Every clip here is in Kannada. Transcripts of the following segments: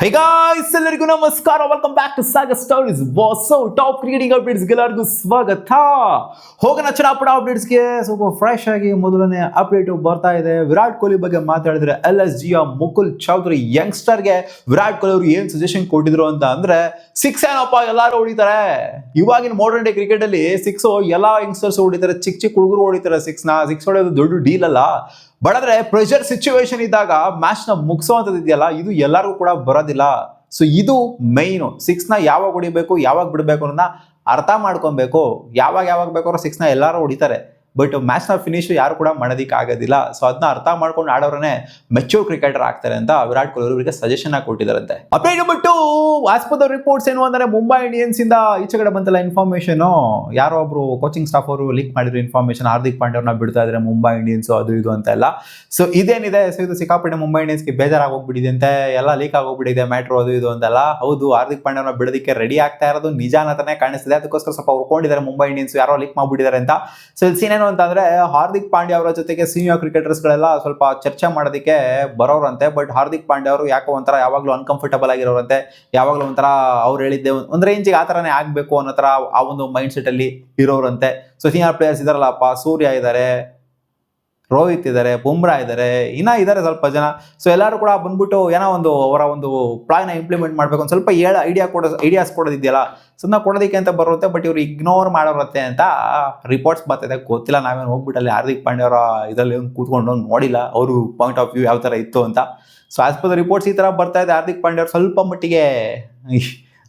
ಹೇ ಗಾಯ್ಸ್, ಎಲ್ಲರಿಗೂ ನಮಸ್ಕಾರ. Welcome back to Sagar stories. Boss top cricketing ಅಪ್ಡೇಟ್ಸ್ಗೆ ಎಲ್ಲರಿಗೂ ಸ್ವಾಗತ. ಹೋಗೋಣ ಚಡಾಪಡ ಅಪ್ಡೇಟ್ಸ್ಗೆ. ಸ್ವಲ್ಪ ಫ್ರೆಶ್ ಆಗಿ ಮೊದಲನೇ ಅಪ್ಡೇಟ್ ಬರ್ತಾ ಇದೆ. ವಿರಾಟ್ ಕೊಹ್ಲಿ ಬಗ್ಗೆ ಮಾತಾಡಿದ್ರೆ LSGಯ ಮುಕುಲ್ ಚೌಧರಿ ಯಂಗ್ಸ್ಟರ್ಗೆ ವಿರಾಟ್ ಕೊಹ್ಲಿ ಅವರು ಏನ್ ಸಜೆಷನ್ ಕೊಟ್ಟಿದ್ರು ಅಂತ ಅಂದ್ರೆ, ಸಿಕ್ಸ್ ಏನಪ್ಪ ಎಲ್ಲಾರು ಹೊಡಿತಾರೆ. ಇವಾಗಿನ ಮಾಡರ್ನ್ ಡೇ ಕ್ರಿಕೆಟ್ ಅಲ್ಲಿ ಸಿಕ್ಸ್ ಎಲ್ಲಾ ಯಂಗ್ಸ್ಟರ್ಸ್ ಹೊಡಿತಾರೆ, ಚಿಕ್ಕ ಚಿಕ್ಕ ಹುಡುಗರು ಹೊಡಿತಾರೆ. ಸಿಕ್ಸ್ ಹೊಡೆಯೋದು ದೊಡ್ಡ ಡೀಲ್ ಅಲ್ಲ. ಬಟ್ ಆದ್ರೆ ಪ್ರೆಷರ್ ಸಿಚುವೇಶನ್ ಇದ್ದಾಗ ಮ್ಯಾಚ್ ನ ಮುಗಿಸುವಂತದ್ದು ಇದೆಯಲ್ಲ, ಇದು ಎಲ್ಲರಿಗೂ ಕೂಡ ಬರೋದಿಲ್ಲ. ಸೊ ಇದು ಮೈನು. ಸಿಕ್ಸ್ ನ ಯಾವಾಗ ಹೊಡಿಬೇಕು, ಯಾವಾಗ ಬಿಡಬೇಕು ಅನ್ನೋದನ್ನ ಅರ್ಥ ಮಾಡ್ಕೊಬೇಕು. ಯಾವಾಗ ಬೇಕಾದ್ರೂ ಸಿಕ್ಸ್ ನ ಎಲ್ಲಾರು ಹೊಡಿತಾರೆ, ಬಟ್ ಮ್ಯಾಚ್ ನ ಫಿನಿಶ್ ಯಾರು ಕೂಡ ಮಾಡೋದಿಕ್ಕೆ ಆಗೋದಿಲ್ಲ. ಸೊ ಅದನ್ನ ಅರ್ಥ ಮಾಡ್ಕೊಂಡು ಆಡೋರನ್ನೇ ಮೆಚ್ಯೂರ್ ಕ್ರಿಕೆಟರ್ ಆಗ್ತಾರೆ ಅಂತ ವಿರಾಟ್ ಕೊಹ್ಲಿ ಅವರಿಗೆ ಸಜೆಷನ್ ಆಗಿ ಕೊಟ್ಟಿದ್ದಾರಂತೆ. ಅಪ್ಡೇಟ್ ಬಿಟ್ಟು ಆಸ್ ಪರ್ ದ ರಿಪೋರ್ಟ್ಸ್ ಏನು ಅಂದ್ರೆ, ಮುಂಬೈ ಇಂಡಿಯನ್ಸ್ ಇಂದ ಈಚೆ ಕಡೆ ಬಂತಲ್ಲ ಇನ್ಫಾರ್ಮೇಶನ್, ಯಾರೋ ಒಬ್ರು ಕೋಚಿಂಗ್ ಸ್ಟಾಫ್ ಅವರು ಲೀಕ್ ಮಾಡಿದ್ರು ಇನ್ಫಾರ್ಮೇಶನ್, ಹಾರ್ದಿಕ್ ಪಾಂಡ್ಯ ಅವ್ರನ್ನ ಬಿಡ್ತಾ ಇದ್ರೆ ಮುಂಬೈ ಇಂಡಿಯನ್ಸ್ ಅದು ಇದು ಅಂತ ಎಲ್ಲ. ಸೊ ಇದೇನಿದೆ, ಸೊ ಇದು ಸಿಕ್ಕಾಪಟ್ಟೆ ಮುಂಬೈ ಇಂಡಿಯನ್ಸ್ಗೆ ಬೇಜಾರಾಗೋಗ್ಬಿಟ್ಟಿದೆ ಅಂತೆ, ಎಲ್ಲ ಲೀಕ್ ಆಗೋಗ್ಬಿಟ್ಟಿದೆ ಮ್ಯಾಟ್ರು ಅದು ಇದು ಅಂತೆಲ್ಲ. ಹೌದು, ಹಾರ್ದಿಕ್ ಪಾಂಡ್ಯ ಅವ್ರನ್ನ ಬಿಡೋದಕ್ಕೆ ರೆಡಿ ಆಗ್ತಾ ಇರೋದು ನಿಜ ಅನ್ನತಾನೆ ಕಾಣಿಸ್ತಿದೆ. ಅದಕ್ಕೋಸ್ಕರ ಸ್ವಲ್ಪ ಉಳ್ಕೊಂಡಿದ್ದಾರೆ ಮುಂಬೈ ಇಂಡಿಯನ್ಸ್, ಯಾರೋ ಲೀಕ್ ಮಾಡ್ಬಿಟ್ಟಿದ್ದಾರೆ ಅಂತ. ಸೊ ಇಲ್ಲಿ ಸೀನ್ ಅಂತಂದ್ರೆ, ಹಾರ್ದಿಕ್ ಪಾಂಡ್ಯ ಅವರ ಜೊತೆಗೆ ಸೀನಿಯರ್ ಕ್ರಿಕೆಟರ್ಸ್ ಗಳೆಲ್ಲ ಸ್ವಲ್ಪ ಚರ್ಚೆ ಮಾಡೋದಕ್ಕೆ ಬರೋರಂತೆ. ಬಟ್ ಹಾರ್ದಿಕ್ ಪಾಂಡ್ಯ ಅವರು ಯಾಕೋ ಒಂಥರ ಯಾವಾಗ್ಲೂ ಅನ್ಕಂಫರ್ಟಬಲ್ ಆಗಿರೋರಂತೆ, ಯಾವಾಗ್ಲೂ ಒಂಥರ ಅವ್ರು ಹೇಳಿದ್ದೆ ಒಂದ್ ರೇಂಜಿಗೆ ಆ ತರನೇ ಆಗ್ಬೇಕು ಅನ್ನೋ ತರ ಆ ಒಂದು ಮೈಂಡ್ ಸೆಟ್ ಅಲ್ಲಿ ಇರೋರಂತೆ. ಸೊ ಸೀನಿಯರ್ ಪ್ಲೇಯರ್ಸ್ ಇದಾರಲ್ಲಪ್ಪ, ಸೂರ್ಯ ಇದ್ದಾರೆ, ರೋಹಿತ್ ಇದ್ದಾರೆ, ಬುಮ್ರಾ ಇದ್ದಾರೆ, ಇದ್ದಾರೆ ಸ್ವಲ್ಪ ಜನ. ಸೊ ಎಲ್ಲರೂ ಕೂಡ ಬಂದ್ಬಿಟ್ಟು ಏನೋ ಒಂದು ಅವರ ಒಂದು ಪ್ಲಾನ್ ಇಂಪ್ಲಿಮೆಂಟ್ ಮಾಡ್ಬೇಕು, ಒಂದು ಸ್ವಲ್ಪ ಐಡಿಯಾಸ್ ಕೊಡೋದಿದೆಯಲ್ಲ, ಸೊ ನಾವು ಕೊಡೋದಕ್ಕೆ ಅಂತ ಬರುತ್ತೆ. ಬಟ್ ಇವ್ರು ಇಗ್ನೋರ್ ಮಾಡೋರತ್ತೆ ಅಂತ ರಿಪೋರ್ಟ್ಸ್ ಬರ್ತಿದೆ. ಗೊತ್ತಿಲ್ಲ, ನಾವೇನು ಹೋಗ್ಬಿಟ್ಟಲ್ಲಿ ಹಾರ್ದಿಕ್ ಪಾಂಡ್ಯ ಅವರ ಇದರಲ್ಲಿ ಕೂತ್ಕೊಂಡು ನೋಡಿಲ್ಲ ಅವರು ಪಾಯಿಂಟ್ ಆಫ್ ವ್ಯೂ ಯಾವ ಥರ ಇತ್ತು ಅಂತ. So as per the reports ಈ ಥರ ಬರ್ತಾ ಇದೆ. ಹಾರ್ದಿಕ್ ಪಾಂಡ್ಯ ಅವರು ಸ್ವಲ್ಪ ಮಟ್ಟಿಗೆ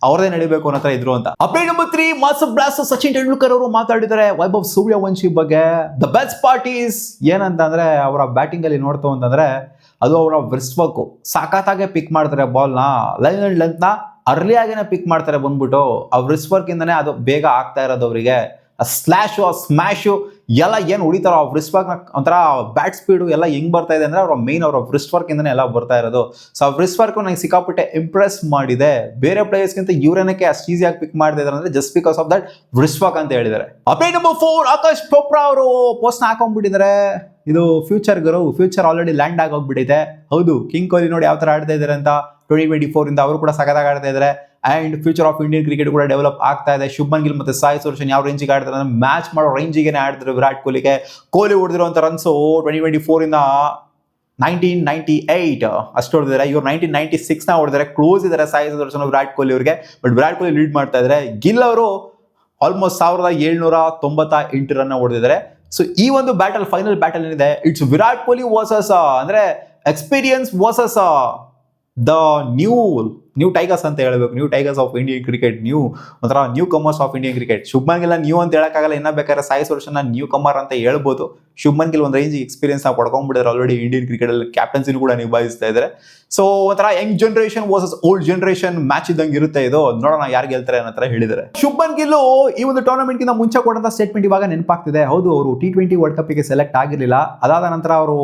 ಅವ್ರದೇ ನಡಿಬೇಕು ಅನ್ನೋ ಇದ್ರು ಅಂತ. Update number 3, master blaster Sachin Tendulkar ಅವರು ಮಾತಾಡಿದ್ದಾರೆ ವೈಭವ್ ಸೂರ್ಯವಂಶಿ ಬಗ್ಗೆ. ದ ಬೆಸ್ಟ್ ಪಾರ್ಟೀಸ್ ಏನಂತಂದ್ರೆ, ಅವರ ಬ್ಯಾಟಿಂಗ್ ಅಲ್ಲಿ ನೋಡ್ತು ಅಂತಂದ್ರೆ ಅದು ಅವರ ವ್ರಿಸ್ಟ್ ವರ್ಕ್. ಸಾಕಾತಾಗೆ ಪಿಕ್ ಮಾಡ್ತಾರೆ ಬಾಲ್ನ, ಲೈನ್ ಅಂಡ್ ಲೆಂತ್ ನ ಅರ್ಲಿ ಆಗೇನೆ ಪಿಕ್ ಮಾಡ್ತಾರೆ. ಬಂದ್ಬಿಟ್ಟು ಆ ವ್ರಿಸ್ಟ್ ವರ್ಕ್ ಇಂದಾನೆ ಅದು ಬೇಗ ಆಗ್ತಾ ಇರೋದು ಅವರಿಗೆ. ಸ್ಲ್ಯಾಶು, ಆ ಸ್ಮ್ಯಾಶು ಎಲ್ಲ ಏನು ಹೊಡಿತಾರೋ ಆ ವ್ರಿಸ್ಟ್ ವರ್ಕ್ ಒಂಥರ ಬ್ಯಾಟ್ ಸ್ಪೀಡು ಎಲ್ಲ ಹೆಂಗ್ ಬರ್ತಾ ಇದೆ ಅಂದ್ರೆ, ಅವರ ಮೇನ್ ಅವರ ವ್ರಿಸ್ಟ್ ವರ್ಕ್ ಇಂದಾನೆ ಎಲ್ಲ ಬರ್ತಾ ಇರೋದು. ಸೊ ಆ ವ್ರಿಸ್ಟ್ ವರ್ಕ್ ನಂಗೆ ಸಿಕ್ಕಾಪಟ್ಟೆ ಇಂಪ್ರೆಸ್ ಮಾಡಿದೆ. ಬೇರೆ ಪ್ಲೇಯರ್ಸ್ಗಿಂತ ಇವ್ರೇನಕ್ಕೆ ಅಷ್ಟು ಈಸಿಯಾಗಿ ಪಿಕ್ ಮಾಡ್ತಿದ್ದಾರೆ ಅಂದ್ರೆ just because of that wrist work ಅಂತ ಹೇಳಿದ್ದಾರೆ. ಅಪ್ಡೇಟ್ ನಂಬರ್ 4, ಆಕಾಶ್ ಚೋಪ್ರಾ ಅವರು ಪೋಸ್ಟ್ ಹಾಕೊಂಡ್ಬಿಟ್ಟಿದ್ದಾರೆ. ಇದು ಫ್ಯೂಚರ್ ಆಲ್ರೆಡಿ ಲ್ಯಾಂಡ್ ಆಗೋಗ್ಬಿಟ್ಟಿದೆ. ಹೌದು, ಕಿಂಗ್ ಕೊಹ್ಲಿ ನೋಡಿ ಯಾವ ತರ ಆಡ್ತಾ ಇದ್ದಾರೆ ಅಂತ. 2024 ಇಂದ ಅವರು ಕೂಡ ಸಖತ್ತಾಗಿ ಆಡ್ತಾ ಇದ್ದಾರೆ. And future of Indian cricket ಕೂಡ ಡೆವಲಪ್ ಆಗ್ತಾ ಇದೆ. ಶುಭ್ಮನ್ ಗಿಲ್ ಮತ್ತೆ ಸಾಯಿ ಸುದರ್ಶನ್ ಯಾವ ರೇಂಜಿಗೆ ಆಡ್ತಾರೆ ಅಂದ್ರೆ, ಮ್ಯಾಚ್ ಮಾಡೋ ರೇಂಜಿಗೆ ಆಡ್ತಾರೆ ವಿರಾಟ್ ಕೊಹ್ಲಿಗೆ. ಕೊಹ್ಲಿ ಹೊಡೆದಿರುವಂತ ರನ್ಸು 2024 ಇಂದ 1998 ಅಷ್ಟು ಹೊಡೆದಿದ್ದಾರೆ. ಇವ್ರು 1996 ನ ಹೊಡೆದಿದ್ದಾರೆ. ಕ್ಲೋಸ್ ಇದ್ದಾರೆ ಸಾಯಿ ಸುದರ್ಶನ್ ವಿರಾಟ್ ಕೊಹ್ಲಿ ಅವರಿಗೆ. ಬಟ್ ವಿರಾಟ್ ಕೊಹ್ಲಿ ಲೀಡ್ ಮಾಡ್ತಾ ಇದ್ದಾರೆ. ಗಿಲ್ ಅವರು ಆಲ್ಮೋಸ್ಟ್ 1798 ರನ್ ಹೊಡೆದಿದ್ದಾರೆ. ಸೊ ಈ ಒಂದು ಬ್ಯಾಟಲ್, ಫೈನಲ್ ಬ್ಯಾಟಲ್ ಏನಿದೆ, ಇಟ್ಸ್ ವಿರಾಟ್ ಕೊಹ್ಲಿ ವರ್ಸಸ್ ಅಂದ್ರೆ experience versus the new tigers ಅಂತ ಹೇಳಬೇಕು. New tigers of Indian cricket, ಒಂಥರ newcomers of Indian cricket. Shubman Gill new ಅಂತ ಹೇಳಕ್ಕಾಗಲ್ಲ, ಇನ್ನ ಬೇಕಾದ್ರೆ ಸಾಯಿ ಸುದರ್ಶನ್ ನ್ಯೂ ಕಮರ್ ಅಂತ ಹೇಳ್ಬೋದು. ಶುಭ್ಮನ್ ಗಿಲ್ ಒಂದು ರೇಂಜ್ ಎಕ್ಸ್ಪೀರಿಯನ್ಸ್ ಪಡ್ಕೊಂಡ್ಬಿಟ್ಟಿದ್ದಾರೆ ಆಲ್ರೆಡಿ. ಇಂಡಿಯನ್ ಕ್ರಿಕೆಟ್ ಅಲ್ಲಿ ಕ್ಯಾಪ್ಟನ್ಸಿನೂ ಕೂಡ ನಿಭಾಯಿಸ್ತಾ ಇದ್ದಾರೆ. ಸೊ ಒಂಥರ young generation versus old generation match ಇದ್ದಂಗೆ ಇರುತ್ತೆ ಇದು. ನೋಡೋಣ ಯಾರು ಗೆಲ್ತಾರೆ ಅನ್ನೋ ಹೇಳಿದ್ದಾರೆ. ಶುಭ್ಮನ್ ಗಿಲ್ ಈ ಒಂದು ಟೂರ್ನಮೆಂಟ್ ಗಿಂತ ಮುಂಚೆ ಕೊಟ್ಟಂತ ಸ್ಟೇಟ್ಮೆಂಟ್ ಇವಾಗ ನೆನಪಾಗ್ತಿದೆ. ಹೌದು, ಅವರು T20 ವರ್ಲ್ಡ್ ಕಪ್ ಗೆ ಸೆಲೆಕ್ಟ್ ಆಗಿರಲಿಲ್ಲ. ಅದಾದ ನಂತರ ಅವರು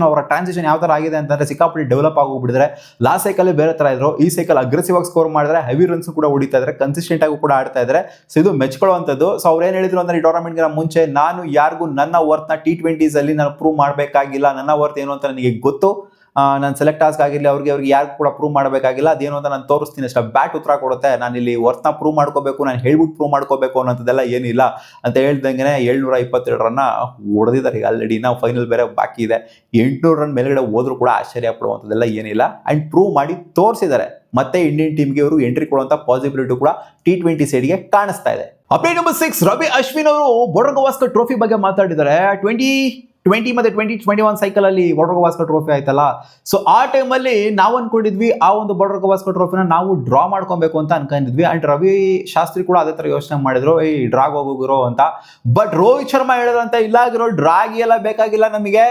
ಅವರ ಟ್ರಾನ್ಸಿಷನ್ ಯಾವ ತರ ಆಗಿದೆ ಅಂತಂದ್ರೆ, ಸಿಕ್ಕಾಪಟ್ಟೆ ಡೆವಲಪ್ ಆಗೋಗ್ಬಿಟ್ಟಿದ್ದಾರೆ. ಲಾಸ್ಟ್ ಸೈಕಲ್ ಬೇರೆ ತರ ಇದ್ರು, ಈ ಸೈಕಲ್ ಅಗ್ರೆಸಿವ್ ಆಗಿ ಸ್ಕೋರ್ ಮಾಡಿದ್ರೆ, ಹೆವಿ ರನ್ಸ್ ಕೂಡ ಹೊಡಿತಾ ಇದ್ದಾರೆ, ಕನ್ಸಿಸ್ಟೆಂಟ್ ಆಗಿ ಕೂಡ ಆಡ್ತಾ ಇದ್ದಾರೆ. ಸೊ ಇದು ಮೆಚ್ಕೊಳ್ಳುವಂಥದ್ದು. ಸೊ ಅವ್ರು ಏನ್ ಹೇಳಿದ್ರು ಅಂದ್ರೆ, ಈ ಟೂರ್ನಮೆಂಟ್ ಗಿಂತ ಮುಂಚೆ ನಾನು ಯಾರಿಗೂ ನನ್ನ ವರ್ತ್ ನ T20s ಅಲ್ಲಿ ನಾನು ಪ್ರೂವ್ ಮಾಡಬೇಕಾಗಿಲ್ಲ. ನನ್ನ ವರ್ತ್ ಏನು ಅಂತ ನನಗೆ ಗೊತ್ತು. ನಾನು ಸೆಲೆಕ್ಟ್ ಆಗಿರಲಿ, ಅವ್ರಿಗೆ ಯಾರು ಕೂಡ ಪ್ರೂವ್ ಮಾಡಬೇಕಾಗಿಲ್ಲ. ಅದೇನು ಅಂತ ನಾನು ತೋರಿಸ್ತೀನಿ ಅಷ್ಟೇ. ಬ್ಯಾಟ್ ಉತ್ತರ ಕೊಡುತ್ತೆ. ನಾನು ಇಲ್ಲಿ ವರ್ತ್ನ ಪ್ರೂವ್ ಮಾಡ್ಕೋಬೇಕು, ನಾನು ಹೇಳ್ಬಿಟ್ಟು ಪ್ರೂವ್ ಮಾಡ್ಕೋಬೇಕು ಅನ್ನೋದೆಲ್ಲ ಏನಿಲ್ಲ ಅಂತ ಹೇಳ್ದಂಗೆ 722 ರನ್ನ ಹೊಡೆದಿದ್ದಾರೆ ಈಗ ಆಲ್ರೆಡಿ. ನಾವು ಫೈನಲ್ ಬೇರೆ ಬಾಕಿ ಇದೆ. 800 ರನ್ ಮೇಲ್ಗಡೆ ಹೋದ್ರು ಕೂಡ ಆಶ್ಚರ್ಯ ಪಡುವಂಥದ್ದೆಲ್ಲ ಏನಿಲ್ಲ. ಅಂಡ್ ಪ್ರೂವ್ ಮಾಡಿ ತೋರಿಸಿದ್ದಾರೆ. ಮತ್ತೆ ಇಂಡಿಯನ್ ಟೀಮ್ಗೆ ಅವರು ಎಂಟ್ರಿ ಕೊಡುವಂತ ಪಾಸಿಬಿಲಿಟಿ ಕೂಡ T20 ಸೈಡ್ಗೆ ಕಾಣಿಸ್ತಾ ಇದೆ. ಅಪ್ಡೇಟ್ ನಂಬರ್ 6, ರವಿ ಅಶ್ವಿನ್ ಅವರು ಬಾರ್ಡರ್ ಗವಾಸ್ಕರ್ ಟ್ರೋಫಿ ಬಗ್ಗೆ ಮಾತಾಡಿದ್ದಾರೆ. 2020 ಮತ್ತೆ 2021 ಸೈಕಲ್ ಅಲ್ಲಿ ಬಾರ್ಡರ್ ಗವಾಸ್ಕರ್ ಟ್ರೋಫಿ ಆಯ್ತಲ್ಲ. ಸೊ ಆ ಟೈಮ್ ಅಲ್ಲಿ ನಾವು ಅನ್ಕೊಂಡಿದ್ವಿ ಆ ಒಂದು ಬಾರ್ಡರ್ ಗವಾಸ್ಕರ್ ಟ್ರೋಫಿನ ನಾವು ಡ್ರಾ ಮಾಡ್ಕೊಬೇಕು ಅಂತ ಅನ್ಕೊಂಡಿದ್ವಿ. ಅಂಡ್ ರವಿ ಶಾಸ್ತ್ರಿ ಕೂಡ ಅದೇ ತರ ಯೋಚನೆ ಮಾಡಿದ್ರು, ಈ ಡ್ರಾಗ್ ಹೋಗಿರೋ ಅಂತ. ಬಟ್ ರೋಹಿತ್ ಶರ್ಮಾ ಹೇಳಿದ್ರಂತೆ, ಇಲ್ಲ ಆಗಿರೋ ಡ್ರಾಗಿ ಎಲ್ಲ ಬೇಕಾಗಿಲ್ಲ, ನಮಗೆ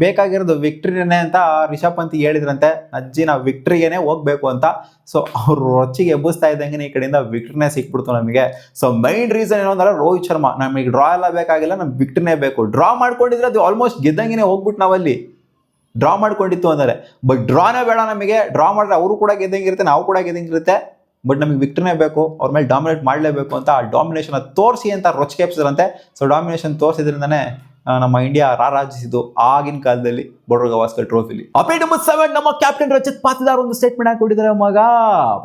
ಬೇಕಾಗಿರೋದು ವಿಕ್ಟ್ರಿನೇ ಅಂತ ರಿಷಬ್ ಪಂತ್ ಹೇಳಿದ್ರಂತೆ. ಅಜ್ಜಿ ನಾವು ವಿಕ್ಟ್ರಿಗೇನೆ ಹೋಗ್ಬೇಕು ಅಂತ. ಸೊ ಅವ್ರು ರೊಚ್ಚಿಗೆ ಎಬ್ಬಿಸ್ತಾ ಇದ್ದಂಗೆ ಈ ಕಡೆಯಿಂದ ವಿಕ್ಟ್ರಿನೇ ಸಿಕ್ಬಿಡ್ತು ನಮಗೆ. ಸೊ ಮೈನ್ ರೀಸನ್ ಏನು ಅಂದ್ರೆ, ರೋಹಿತ್ ಶರ್ಮಾ ನಮಗೆ ಡ್ರಾ ಎಲ್ಲ ಬೇಕಾಗಿಲ್ಲ, ನಮ್ಗೆ ವಿಕ್ಟ್ರಿನೇ ಬೇಕು. ಡ್ರಾ ಮಾಡ್ಕೊಂಡಿದ್ರೆ ಅದು ಆಲ್ಮೋಸ್ಟ್ ಗೆದ್ದಂಗೆ ಹೋಗ್ಬಿಟ್ಟು ನಾವಲ್ಲಿ ಡ್ರಾ ಮಾಡ್ಕೊಂಡಿತ್ತು ಅಂದರೆ. ಬಟ್ ಡ್ರಾನೇ ಬೇಡ ನಮಗೆ. ಡ್ರಾ ಮಾಡಿದ್ರೆ ಅವರು ಕೂಡ ಗೆದ್ದಂಗಿರುತ್ತೆ, ನಾವು ಕೂಡ ಗೆದ್ದಂಗಿರುತ್ತೆ. ಬಟ್ ನಮಗೆ ವಿಕ್ಟ್ರಿನೇ ಬೇಕು, ಅವ್ರ ಮೇಲೆ ಡಾಮಿನೇಟ್ ಮಾಡಲೇಬೇಕು ಅಂತ ಆ ಡಾಮಿನೇಷನ್ ತೋರಿಸಿ ಅಂತ ರೊಚ್ಚಿಗೆ ಎಬ್ಸಿದ್ರಂತೆ. ಸೊ ಡಾಮಿನೇಷನ್ ತೋರಿಸಿದ್ರಿಂದನೇ ನಮ್ಮ ಇಂಡಿಯಾ ರಾರಾಜಿಸಿದ್ದು ಆಗಿನ ಕಾಲದಲ್ಲಿ ಬಾರ್ಡರ್ ಗವಾಸ್ಕರ್ ಟ್ರೋಫಿಲಿ. ಅಪ್ಡೇಟ್ ನಂಬರ್ 7, ನಮ್ಮ ಕ್ಯಾಪ್ಟನ್ ರಜತ್ ಪಾಟಿದಾರ್ ಒಂದು ಸ್ಟೇಟ್ಮೆಂಟ್ ಹಾಕಿಕೊಟ್ಟಿದ್ದಾರೆ ಮಗ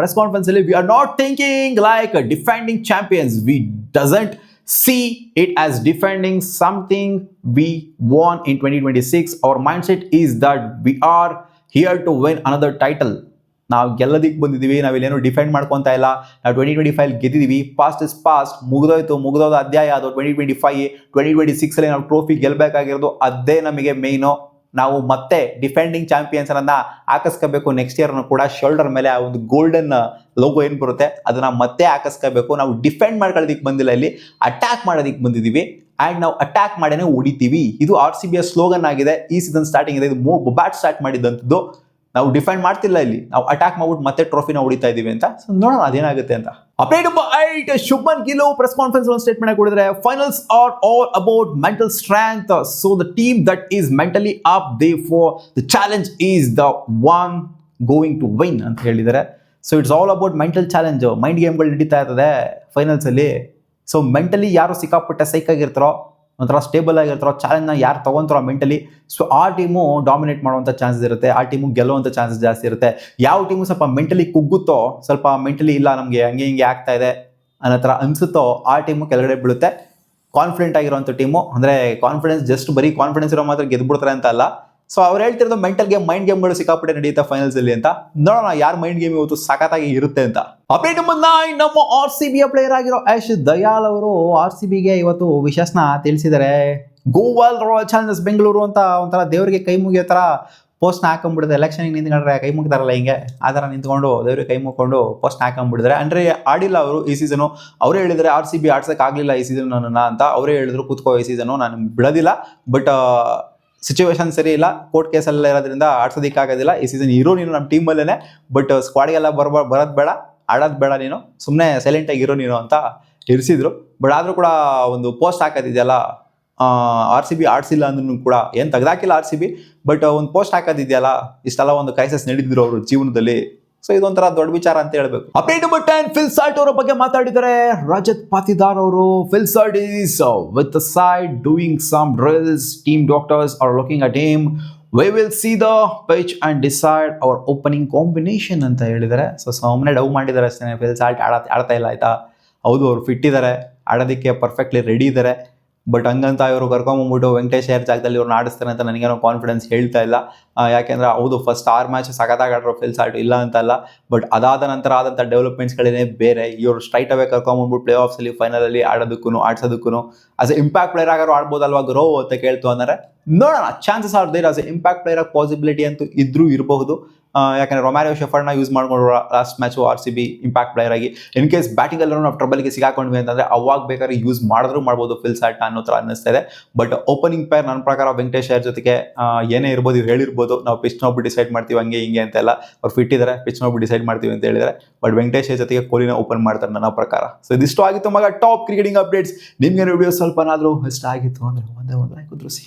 ಪ್ರೆಸ್ ಕಾನ್ಫರೆನ್ಸ್ ಅಲ್ಲಿ. We are not thinking like defending champions, we doesn't see it as defending something we won in 2026. Our mindset is that we are here to win another title. ನಾವು ಗೆಲ್ಲೋದಕ್ಕೆ ಬಂದಿದ್ದೀವಿ, ನಾವಿಲ್ಲೇನು ಡಿಫೆಂಡ್ ಮಾಡ್ಕೊತಾ ಇಲ್ಲ. ನಾವು 2025 ಗೆದ್ದಿದ್ದೀವಿ. ಪಾಸ್ಟ್ ಇಸ್ ಪಾಸ್ಟ್, ಮುಗಿದೋದ ಅಧ್ಯಾಯ ಅದು. 2025 2026 ನಾವು ಟ್ರೋಫಿ ಗೆಲ್ಲಬೇಕಾಗಿರೋದು, ಅದೇ ನಮಗೆ ಮೇಯ್ನು. ನಾವು ಮತ್ತೆ ಡಿಫೆಂಡಿಂಗ್ ಚಾಂಪಿಯನ್ಸ್ ಅನ್ನ ಹಾಕಿಸ್ಕೋಬೇಕು. ನೆಕ್ಸ್ಟ್ ಇಯರ್ ಕೂಡ ಶೋಲ್ಡರ್ ಮೇಲೆ ಆ ಒಂದು ಗೋಲ್ಡನ್ ಲೋಗೋ ಏನು ಬರುತ್ತೆ ಅದನ್ನ ಮತ್ತೆ ಹಾಕಿಸ್ಕೋಬೇಕು. ನಾವು ಡಿಫೆಂಡ್ ಮಾಡ್ಕೊಳ್ಳೋದಕ್ಕೆ ಬಂದಿಲ್ಲ, ಇಲ್ಲಿ ಅಟ್ಯಾಕ್ ಮಾಡೋದಕ್ಕೆ ಬಂದಿದ್ದೀವಿ. ಆ್ಯಂಡ್ ನಾವು ಅಟ್ಯಾಕ್ ಮಾಡೇನೆ ಹೊಡಿತೀವಿ. ಇದು RCBಯ ಸ್ಲೋಗನ್ ಆಗಿದೆ. ಈ ಸೀಸನ್ ಸ್ಟಾರ್ಟಿಂಗ್ ಇದೆ, ಇದು ಬ್ಯಾಟ್ ಸ್ಟಾರ್ಟ್ ಮಾಡಿದ್ದಂಥದ್ದು. ನಾವು ಡಿಫೆಂಡ್ ಮಾಡ್ತಿಲ್ಲ, ಇಲ್ಲಿ ನಾವು ಅಟ್ಯಾಕ್ ಮಾಡ್ಬಿಟ್ಟು ಮತ್ತೆ ಟ್ರೋಫಿನ ಹೊಡಿತಾ ಇದೀವಿ ಅಂತ. ನೋಡೋಣ ಅದೇನಾಗುತ್ತೆ ಅಂತ. Update number 8, Shubman Gill press conference ಒಂದು ಸ್ಟೇಟ್ಮೆಂಟ್ ಕೊಡಿದ್ರೆ, finals are all about mental strength. So the team that is mentally up, they for the challenge is the one going to win ಅಂತ ಹೇಳಿದ್ದಾರೆ. So it's all about mental challenge. Mind ಗೇಮ್ಗಳು ನಡೀತಾ ಇರ್ತದೆ ಫೈನಲ್ಸ್ ಅಲ್ಲಿ. ಸೊ ಮೆಂಟಲಿ ಯಾರು ಸಿಕ್ಕಾಪಟ್ಟೆ ಸೈಕ್ ಆಗಿರ್ತಾರೋ, ಒಂಥರ ಸ್ಟೇಬಲ್ ಆಗಿರ್ತಾರೋ, ಚಾಲೆಂಜ್ನ ಯಾರು ತೊಗೊಂತಾರೋ ಮೆಂಟಲಿ, ಸೊ ಆ ಟೀಮು ಡಾಮಿನೇಟ್ ಮಾಡುವಂಥ ಚಾನ್ಸಸ್ ಇರುತ್ತೆ. ಆ ಟೀಮು ಗೆಲ್ಲುವಂಥ ಚಾನ್ಸಸ್ ಜಾಸ್ತಿ ಇರುತ್ತೆ. ಯಾವ ಟೀಮು ಸ್ವಲ್ಪ ಮೆಂಟಲಿ ಕುಗ್ಗುತ್ತೋ, ಸ್ವಲ್ಪ ಮೆಂಟಲಿ ಇಲ್ಲ ನಮಗೆ ಹಂಗೆ ಹಿಂಗೆ ಆಗ್ತಾ ಇದೆ ಅನ್ನೋ ಥರ ಅನಿಸುತ್ತೋ, ಆ ಟೀಮು ಕೆಳಗಡೆ ಬೀಳುತ್ತೆ. ಕಾನ್ಫಿಡೆಂಟ್ ಆಗಿರೋಂಥ ಟೀಮು, ಅಂದರೆ ಕಾನ್ಫಿಡೆನ್ಸ್, ಜಸ್ಟ್ ಬರೀ ಕಾನ್ಫಿಡೆನ್ಸ್ ಇರೋ ಮಾತ್ರ ಗೆದ್ಬಿಡ್ತಾರೆ ಅಂತ ಅಲ್ಲ. ಸೊ ಅವ್ರು ಹೇಳ್ತಿರೋದು ಮೆಂಟಲ್ ಗೇಮ್, ಮೈಂಡ್ ಗೇಮ್ಗಳು ಸಿಕ್ಕಾಪಟ್ಟೆ ನಡೆಯುತ್ತೆ ಫೈನಲ್ಸ್ ಅಲ್ಲಿ ಅಂತ. ನೋಡೋಣ ಯಾರು ಮೈಂಡ್ ಗೇಮ್ ಇವತ್ತು ಸಖತ್ತಾಗಿ ಇರುತ್ತೆ ಅಂತ. ಅಪ್ಡೇಟ್ ನಂಬರ್ 9, ನಮ್ಮ RCBಯ ಪ್ಲೇಯರ್ ಆಗಿರೋ ಯಶ್ ದಯಾಲ್ ಅವರು RCBಗೆ ಇವತ್ತು ವಿಶಸ್ನ ತಿಳಿಸಿದ್ದಾರೆ. ಗೋವಾಲ್ ರಾಯಲ್ ಚಾಲೆಂಜರ್ಸ್ ಬೆಂಗಳೂರು ಅಂತ ಒಂಥರ ದೇವರಿಗೆ ಕೈ ಮುಗಿಯೋ ಥರ ಪೋಸ್ಟ್ನ ಹಾಕೊಂಡ್ಬಿಡಿದ್ರೆ. ಎಲೆಕ್ಷನ್ಗೆ ನಿಂತ್ಕೊಂಡ್ರೆ ಕೈ ಮುಗ್ತಾರಲ್ಲ ಹಿಂಗೆ, ಆ ಥರ ನಿಂತ್ಕೊಂಡು ದೇವ್ರಿಗೆ ಕೈ ಮುಗ್ಕೊಂಡು ಪೋಸ್ಟ್ನ ಹಾಕೊಂಡ್ಬಿಡಿದ್ರೆ. ಅಂದರೆ ಆಡಿಲ್ಲ ಅವರು ಈ ಸೀಸನು. ಅವರೇ ಹೇಳಿದರೆ RCB ಆಡ್ಸೋಕ್ಕಾಗಲಿಲ್ಲ ಈ ಸೀಸನ್ ನನ್ನ ಅಂತ. ಅವರೇ ಹೇಳಿದ್ರು ಕೂತ್ಕೋ ಈ ಸೀಸನು ನಾನು ಬಿಡೋದಿಲ್ಲ, ಬಟ್ ಸಿಚುವೇಶನ್ ಸರಿ ಇಲ್ಲ, ಕೋರ್ಟ್ ಕೇಸೆಲ್ಲ ಇರೋದ್ರಿಂದ ಆಡ್ಸೋದಕ್ಕಾಗೋದಿಲ್ಲ. ಈ ಸೀಸನ್ ಇರೋ ನೀನು ನಮ್ಮ ಟೀಮಲ್ಲೇ, ಬಟ್ ಸ್ಕ್ವಾಡ್ಗೆಲ್ಲ ಬರೋದು ಬೇಡ, ಆಡೋದು ಬೇಡ, ನೀನು ಸುಮ್ಮನೆ ಸೈಲೆಂಟಾಗಿ ಇರೋ ನೀನು ಅಂತ ಇರಿಸಿದ್ರು. ಬಟ್ ಆದರೂ ಕೂಡ ಒಂದು ಪೋಸ್ಟ್ ಹಾಕೋದಿದೆಯಲ್ಲ, RCB ಆಡಿಸಿಲ್ಲ ಅಂದ್ರೂ ಕೂಡ ಏನು ತೆಗ್ದಾಕಿಲ್ಲ RCB, ಬಟ್ ಒಂದು ಪೋಸ್ಟ್ ಹಾಕೋದಿದೆಯಲ್ಲ, ಇಷ್ಟೆಲ್ಲ ಒಂದು ಕ್ರೈಸಿಸ್ ನಡೆದಿದ್ರು ಅವರು ಜೀವನದಲ್ಲಿ. ಸೊ ಇದೊಂಥರ ದೊಡ್ಡ ವಿಚಾರ ಅಂತ ಹೇಳ್ಬೇಕು. ಅಪ್ಡೇಟ್ ನಂಬರ್ 10, ಫಿಲ್ ಸಾಲ್ಟ್ ಅವರ ಬಗ್ಗೆ ಮಾತಾಡಿದ್ದಾರೆ ರಜತ್ ಪಾಟಿದಾರ್ ಅವರು. Phil Salt is with the side doing some drills. Team doctors are looking at him. We will see the pitch and decide our opening combination ಅಂತ ಹೇಳಿದ್ದಾರೆ. ಸೊ ಸುಮ್ಮನೆ ಡೌ ಮಾಡಿದ್ದಾರೆ ಅಷ್ಟೇ. ಫಿಲ್ ಸಾಲ್ಟ್ ಆಡ್ತಾ ಇಲ್ಲ ಆಯ್ತಾ. ಹೌದು, ಅವ್ರು ಫಿಟ್ ಇದ್ದಾರೆ, ಆಡೋದಕ್ಕೆ ಪರ್ಫೆಕ್ಟ್ಲಿ ರೆಡಿ ಇದ್ದಾರೆ. ಬಟ್ ಹಂಗಂತ ಇವರು ಕರ್ಕೊಂಬಂದ್ಬಿಟ್ಟು ವೆಂಕಟೇಶ್ ಅಯ್ಯರ್ ಜಾಗದಲ್ಲಿ ಇವ್ರನ್ನ ಆಡಿಸ್ತಾರೆ ಅಂತ ನನಗೇನೋ ಕಾನ್ಫಿಡೆನ್ಸ್ ಹೇಳ್ತಾ ಇಲ್ಲ. ಯಾಕೆಂದರೆ ಹೌದು, ಫಸ್ಟ್ 6 ಮ್ಯಾಚ್ ಸಖತ್ತಾಗಿ ಆಡ್ರೋ ಫಿಲ್ ಸಾಲ್ಟ್, ಇಲ್ಲ ಅಂತಲ್ಲ. ಬಟ್ ಅದಾದ ನಂತರ ಆದಂಥ ಡೆವಲಪ್ಮೆಂಟ್ಸ್ಗಳೇನೇ ಬೇರೆ. ಇವರು ಸ್ಟ್ರೈಟ್ ಅವೇ ಕರ್ಕೊಂಬಂದ್ಬಿಟ್ಟು ಪ್ಲೇ ಆಫ್ಸಲ್ಲಿ ಫೈನಲಲ್ಲಿ ಆಡ್ಸೋದಕ್ಕೂ ಆಸ್ ಎ ಇಂಪ್ಯಾಕ್ಟ್ ಪ್ಲೇಯರ್ ಆಗಾರು ಆಡ್ಬೋದಲ್ವಾ ಗ್ರೋ ಅಂತ ಕೇಳ್ತು ಅಂದರೆ ನೋಡೋಣ. Chances are there. As a impact player ಆಗಿ ಪಾಸಿಬಿಲಿಟಿ ಅಂತೂ ಇದ್ರೂ ಇರಬಹುದು. ಯಾಕಂದರೆ ರೊಮ್ಯಾರಿಯೋ ಶೆಫರ್ಡ್ನ ಯೂಸ್ ಮಾಡ್ಕೊಂಡು last match RCB impact player ಆಗಿ. ಇನ್ ಕೇಸ್ ಬ್ಯಾಟಿಂಗಲ್ಲೂ ನಾವು ಟ್ರಬಲ್ಗೆ ಸಿಗಾಕೊಂಡ್ವಿ ಅಂತಂದರೆ ಅವಾಗ ಬೇಕಾದ್ರೆ ಯೂಸ್ ಮಾಡಿದ್ರೂ ಮಾಡ್ಬೋದು ಫಿಲ್ ಸಾಲ್ಟ್ ಅನ್ನೋ ಥರ ಅನ್ನಿಸ್ತಾ ಇದೆ. ಬಟ್ ಓಪನಿಂಗ್ ಪೇರ್ ನನ್ನ ಪ್ರಕಾರ ವೆಂಕಟೇಶ್ ಅಯ್ಯರ್ ಜೊತೆಗೆ ಏನೇ ಇರ್ಬೋದು, ಇವ್ರು ಹೇಳಿರ್ಬೋದು ನಾವು ಪಿಚ್ ನೋಡ್ಬಿಟ್ಟು ಡಿಸೈಡ್ ಮಾಡ್ತೀವಿ ಹಂಗೆ ಹಿಂಗೆ ಅಂತೆಲ್ಲ. ಅವ್ರು ಫಿಟ್ ಇದ್ದಾರೆ, ಪಿಚ್ ನೋಡ್ಬಿಟ್ಟು ಡಿಸೈಡ್ ಮಾಡ್ತೀವಿ ಅಂತ ಹೇಳಿದ್ದಾರೆ. ಬಟ್ ವೆಂಕಟೇಶ್ ಅಯ್ಯರ್ ಜೊತೆಗೆ ಕೊಹ್ಲಿನ ಓಪನ್ ಮಾಡ್ತಾರೆ ನನ್ನ ಪ್ರಕಾರ. ಸೊ ಇದಿಷ್ಟು ಆಗಿತ್ತು ಮಗ ಟಾಪ್ ಕ್ರಿಕೆಟಿಂಗ್ ಅಪ್ಡೇಟ್ಸ್. ನಿಮ್ಗೆ ವಿಡಿಯೋ ಸ್ವಲ್ಪನಾದರೂ ಇಷ್ಟ ಆಗಿತ್ತು ಅಂದರೆ ಒಂದೇ ಲೈಕ್ ಉದ್ರಿಸಿ.